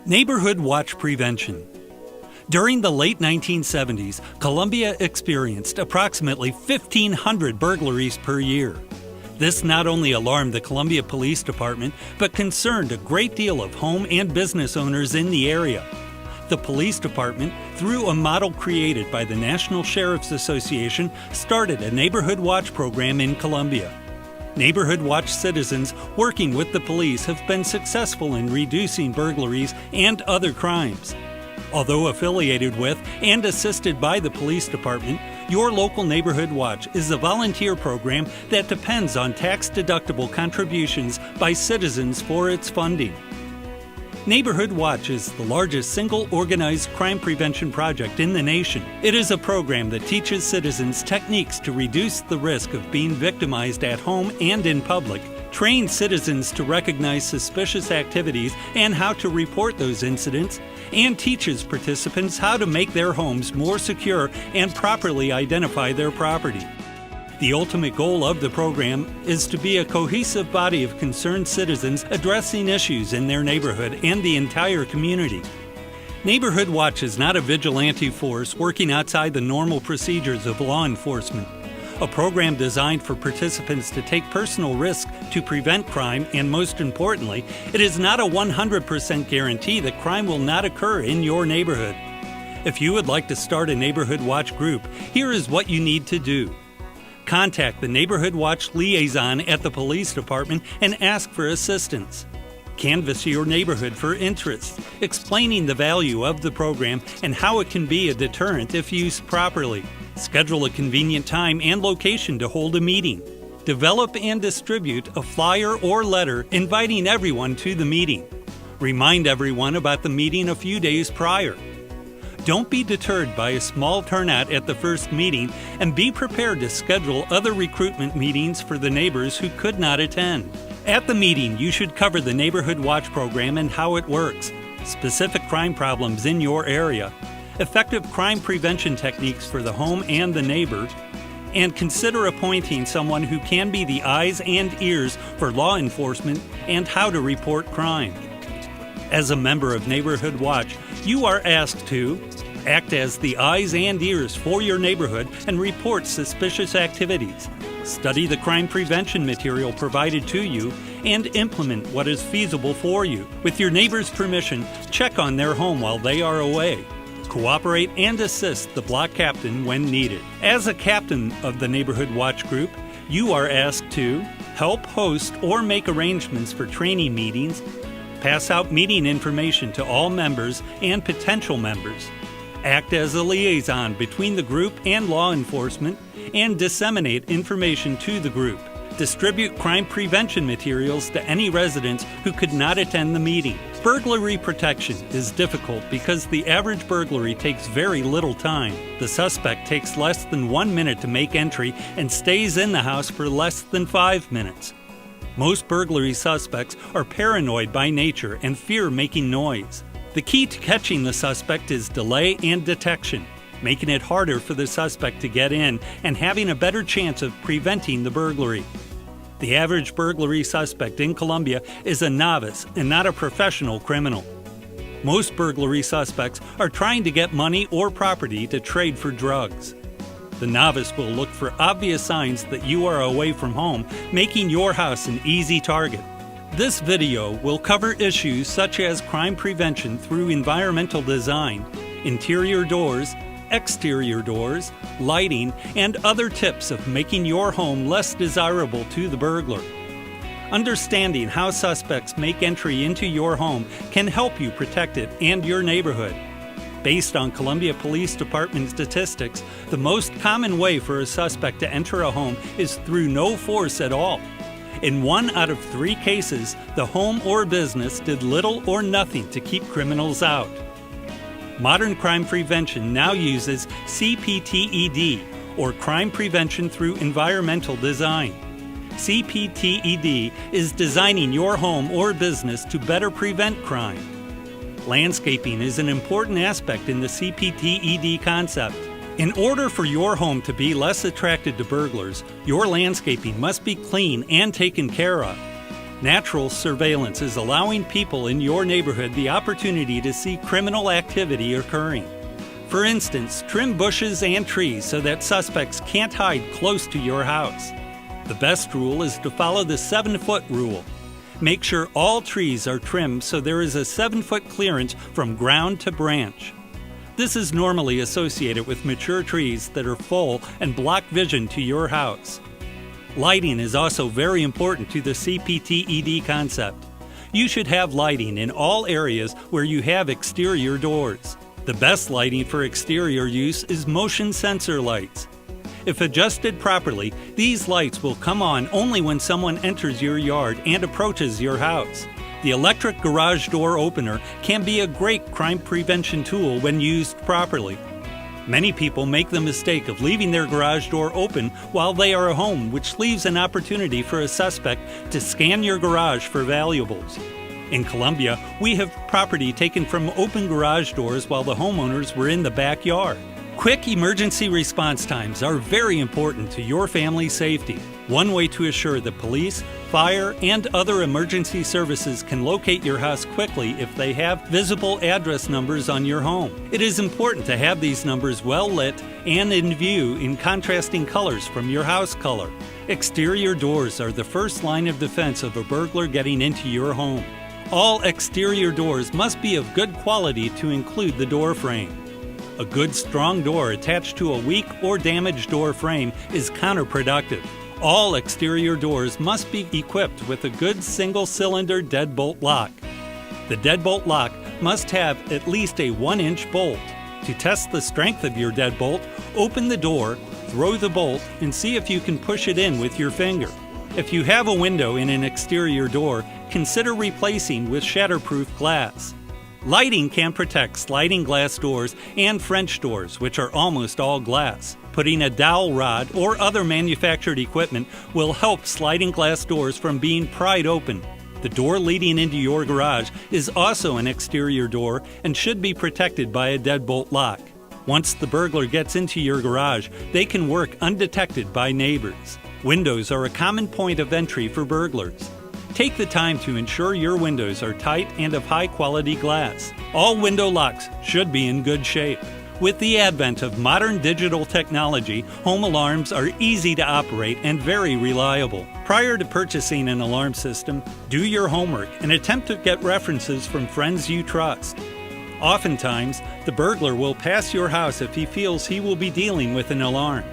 Neighborhood Watch Prevention. During the late 1970s, Columbia experienced approximately 1,500 burglaries per year. This not only alarmed the Columbia Police Department, but concerned a great deal of home and business owners in the area. The police department, through a model created by the National Sheriff's Association, started a Neighborhood Watch program in Columbia. Neighborhood Watch citizens working with the police have been successful in reducing burglaries and other crimes. Although affiliated with and assisted by the police department, your local Neighborhood Watch is a volunteer program that depends on tax-deductible contributions by citizens for its funding. Neighborhood Watch is the largest single organized crime prevention project in the nation. It is a program that teaches citizens techniques to reduce the risk of being victimized at home and in public, trains citizens to recognize suspicious activities and how to report those incidents, and teaches participants how to make their homes more secure and properly identify their property. The ultimate goal of the program is to be a cohesive body of concerned citizens addressing issues in their neighborhood and the entire community. Neighborhood Watch is not a vigilante force working outside the normal procedures of law enforcement. A program designed for participants to take personal risk to prevent crime, and most importantly, it is not a 100% guarantee that crime will not occur in your neighborhood. If you would like to start a Neighborhood Watch group, here is what you need to do. Contact the Neighborhood Watch liaison at the police department and ask for assistance. Canvass your neighborhood for interest, explaining the value of the program and how it can be a deterrent if used properly. Schedule a convenient time and location to hold a meeting. Develop and distribute a flyer or letter inviting everyone to the meeting. Remind everyone about the meeting a few days prior. Don't be deterred by a small turnout at the first meeting, and be prepared to schedule other recruitment meetings for the neighbors who could not attend. At the meeting, you should cover the Neighborhood Watch program and how it works, specific crime problems in your area, effective crime prevention techniques for the home and the neighbor, and consider appointing someone who can be the eyes and ears for law enforcement and how to report crime. As a member of Neighborhood Watch, you are asked to act as the eyes and ears for your neighborhood and report suspicious activities, study the crime prevention material provided to you, and implement what is feasible for you. With your neighbor's permission, check on their home while they are away. Cooperate and assist the block captain when needed. As a captain of the Neighborhood Watch group, you are asked to help host or make arrangements for training meetings, pass out meeting information to all members and potential members, act as a liaison between the group and law enforcement, and disseminate information to the group. Distribute crime prevention materials to any residents who could not attend the meeting. Burglary protection is difficult because the average burglary takes very little time. The suspect takes less than 1 minute to make entry and stays in the house for less than 5 minutes. Most burglary suspects are paranoid by nature and fear making noise. The key to catching the suspect is delay and detection, making it harder for the suspect to get in and having a better chance of preventing the burglary. The average burglary suspect in Columbia is a novice and not a professional criminal. Most burglary suspects are trying to get money or property to trade for drugs. The novice will look for obvious signs that you are away from home, making your house an easy target. This video will cover issues such as crime prevention through environmental design, interior doors, exterior doors, lighting, and other tips of making your home less desirable to the burglar. Understanding how suspects make entry into your home can help you protect it and your neighborhood. Based on Columbia Police Department statistics, the most common way for a suspect to enter a home is through no force at all. In 1 out of 3 cases, the home or business did little or nothing to keep criminals out. Modern crime prevention now uses CPTED, or Crime Prevention Through Environmental Design. CPTED is designing your home or business to better prevent crime. Landscaping is an important aspect in the CPTED concept. In order for your home to be less attracted to burglars, your landscaping must be clean and taken care of. Natural surveillance is allowing people in your neighborhood the opportunity to see criminal activity occurring. For instance, trim bushes and trees so that suspects can't hide close to your house. The best rule is to follow the 7-foot rule. Make sure all trees are trimmed so there is a 7-foot clearance from ground to branch. This is normally associated with mature trees that are full and block vision to your house. Lighting is also very important to the CPTED concept. You should have lighting in all areas where you have exterior doors. The best lighting for exterior use is motion sensor lights. If adjusted properly, these lights will come on only when someone enters your yard and approaches your house. The electric garage door opener can be a great crime prevention tool when used properly. Many people make the mistake of leaving their garage door open while they are home, which leaves an opportunity for a suspect to scan your garage for valuables. In Columbia, we have property taken from open garage doors while the homeowners were in the backyard. Quick emergency response times are very important to your family's safety. One way to assure that police, fire, and other emergency services can locate your house quickly if they have visible address numbers on your home. It is important to have these numbers well lit and in view in contrasting colors from your house color. Exterior doors are the first line of defense of a burglar getting into your home. All exterior doors must be of good quality to include the door frame. A good strong door attached to a weak or damaged door frame is counterproductive. All exterior doors must be equipped with a good single-cylinder deadbolt lock. The deadbolt lock must have at least a 1-inch bolt. To test the strength of your deadbolt, open the door, throw the bolt, and see if you can push it in with your finger. If you have a window in an exterior door, consider replacing with shatterproof glass. Lighting can protect sliding glass doors and French doors, which are almost all glass. Putting a dowel rod or other manufactured equipment will help sliding glass doors from being pried open. The door leading into your garage is also an exterior door and should be protected by a deadbolt lock. Once the burglar gets into your garage, they can work undetected by neighbors. Windows are a common point of entry for burglars. Take the time to ensure your windows are tight and of high-quality glass. All window locks should be in good shape. With the advent of modern digital technology, home alarms are easy to operate and very reliable. Prior to purchasing an alarm system, do your homework and attempt to get references from friends you trust. Oftentimes, the burglar will pass your house if he feels he will be dealing with an alarm.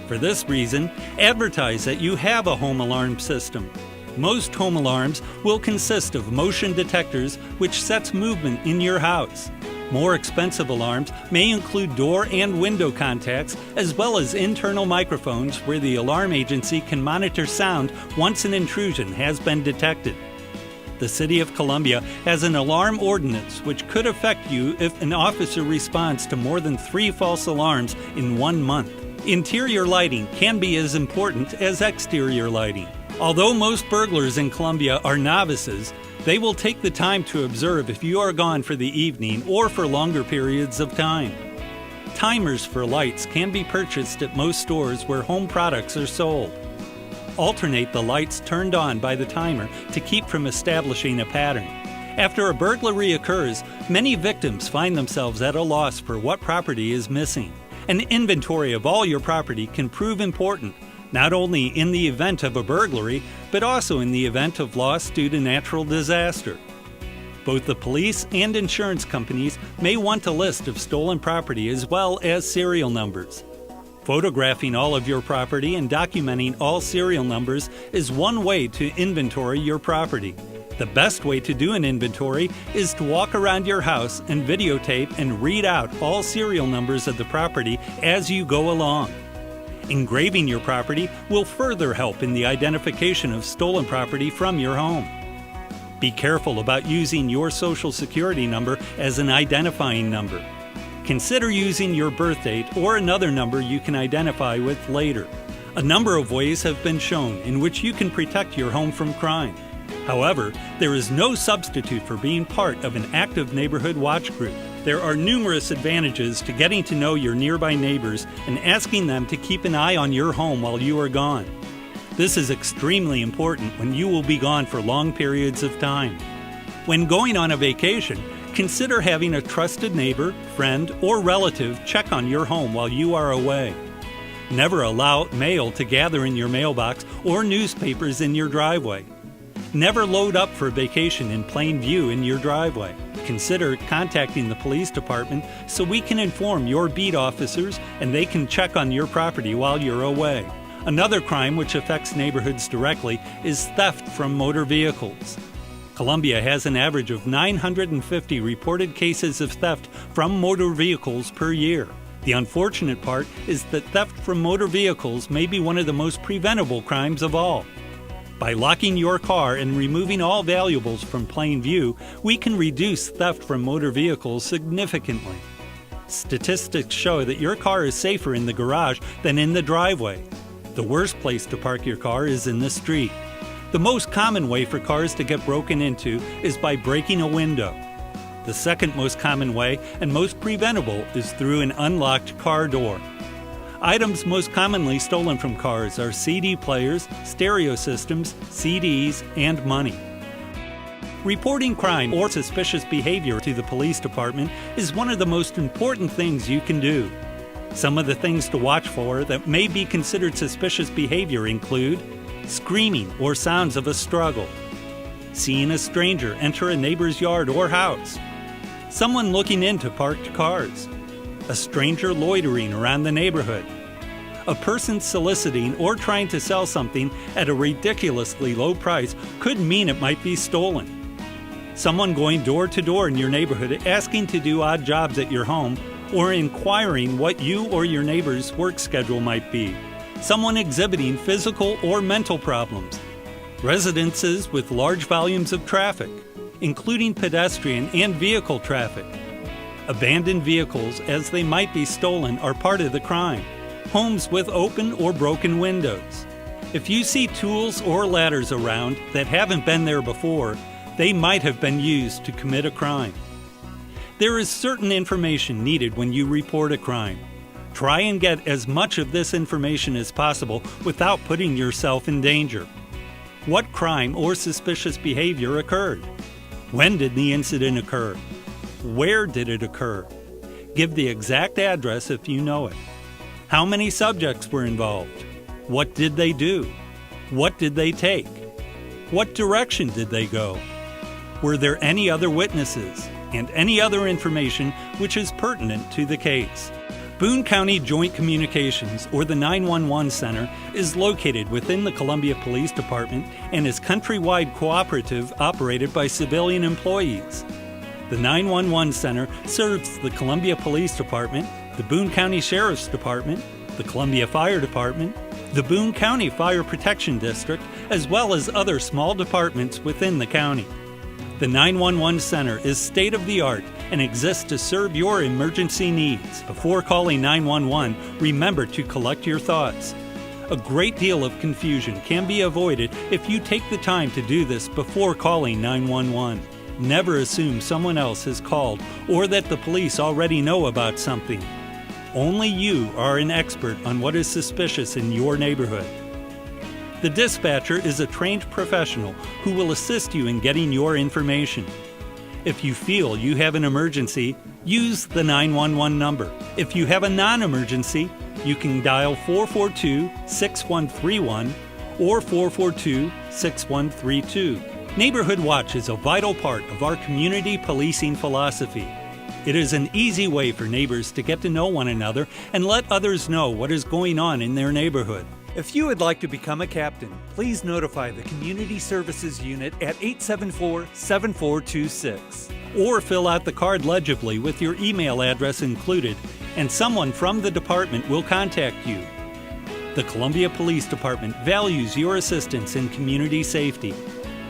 For this reason, advertise that you have a home alarm system. Most home alarms will consist of motion detectors which sets movement in your house. More expensive alarms may include door and window contacts as well as internal microphones where the alarm agency can monitor sound once an intrusion has been detected. The City of Columbia has an alarm ordinance which could affect you if an officer responds to more than 3 false alarms in 1 month. Interior lighting can be as important as exterior lighting. Although most burglars in Columbia are novices, they will take the time to observe if you are gone for the evening or for longer periods of time. Timers for lights can be purchased at most stores where home products are sold. Alternate the lights turned on by the timer to keep from establishing a pattern. After a burglary occurs, many victims find themselves at a loss for what property is missing. An inventory of all your property can prove important, not only in the event of a burglary, but also in the event of loss due to natural disaster. Both the police and insurance companies may want a list of stolen property as well as serial numbers. Photographing all of your property and documenting all serial numbers is one way to inventory your property. The best way to do an inventory is to walk around your house and videotape and read out all serial numbers of the property as you go along. Engraving your property will further help in the identification of stolen property from your home. Be careful about using your Social Security number as an identifying number. Consider using your birth date or another number you can identify with later. A number of ways have been shown in which you can protect your home from crime. However, there is no substitute for being part of an active neighborhood watch group. There are numerous advantages to getting to know your nearby neighbors and asking them to keep an eye on your home while you are gone. This is extremely important when you will be gone for long periods of time. When going on a vacation, consider having a trusted neighbor, friend, or relative check on your home while you are away. Never allow mail to gather in your mailbox or newspapers in your driveway. Never load up for vacation in plain view in your driveway. Consider contacting the police department so we can inform your beat officers and they can check on your property while you're away. Another crime which affects neighborhoods directly is theft from motor vehicles. Columbia has an average of 950 reported cases of theft from motor vehicles per year. The unfortunate part is that theft from motor vehicles may be one of the most preventable crimes of all. By locking your car and removing all valuables from plain view, we can reduce theft from motor vehicles significantly. Statistics show that your car is safer in the garage than in the driveway. The worst place to park your car is in the street. The most common way for cars to get broken into is by breaking a window. The second most common way and most preventable is through an unlocked car door. Items most commonly stolen from cars are CD players, stereo systems, CDs, and money. Reporting crime or suspicious behavior to the police department is one of the most important things you can do. Some of the things to watch for that may be considered suspicious behavior include screaming or sounds of a struggle, seeing a stranger enter a neighbor's yard or house, someone looking into parked cars, a stranger loitering around the neighborhood, a person soliciting or trying to sell something at a ridiculously low price could mean it might be stolen, someone going door to door in your neighborhood asking to do odd jobs at your home or inquiring what you or your neighbor's work schedule might be, someone exhibiting physical or mental problems, residences with large volumes of traffic, including pedestrian and vehicle traffic. Abandoned vehicles, as they might be stolen, are part of the crime. Homes with open or broken windows. If you see tools or ladders around that haven't been there before, they might have been used to commit a crime. There is certain information needed when you report a crime. Try and get as much of this information as possible without putting yourself in danger. What crime or suspicious behavior occurred? When did the incident occur? Where did it occur? Give the exact address if you know it. How many subjects were involved? What did they do? What did they take? What direction did they go? Were there any other witnesses and any other information which is pertinent to the case? Boone County Joint Communications, or the 911 Center, is located within the Columbia Police Department and is countrywide cooperative operated by civilian employees. The 911 Center serves the Columbia Police Department, the Boone County Sheriff's Department, the Columbia Fire Department, the Boone County Fire Protection District, as well as other small departments within the county. The 911 Center is state-of-the-art and exists to serve your emergency needs. Before calling 911, remember to collect your thoughts. A great deal of confusion can be avoided if you take the time to do this before calling 911. Never assume someone else has called or that the police already know about something. Only you are an expert on what is suspicious in your neighborhood. The dispatcher is a trained professional who will assist you in getting your information. If you feel you have an emergency, use the 911 number. If you have a non-emergency, you can dial 442-6131 or 442-6132. Neighborhood Watch is a vital part of our community policing philosophy. It is an easy way for neighbors to get to know one another and let others know what is going on in their neighborhood. If you would like to become a captain, please notify the Community Services Unit at 874-7426. Or fill out the card legibly with your email address included, and someone from the department will contact you. The Columbia Police Department values your assistance in community safety.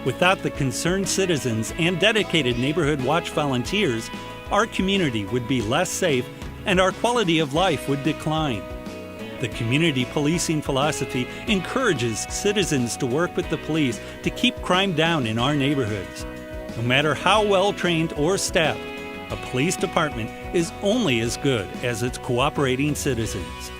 Without the concerned citizens and dedicated Neighborhood Watch volunteers, our community would be less safe and our quality of life would decline. The community policing philosophy encourages citizens to work with the police to keep crime down in our neighborhoods. No matter how well trained or staffed, a police department is only as good as its cooperating citizens.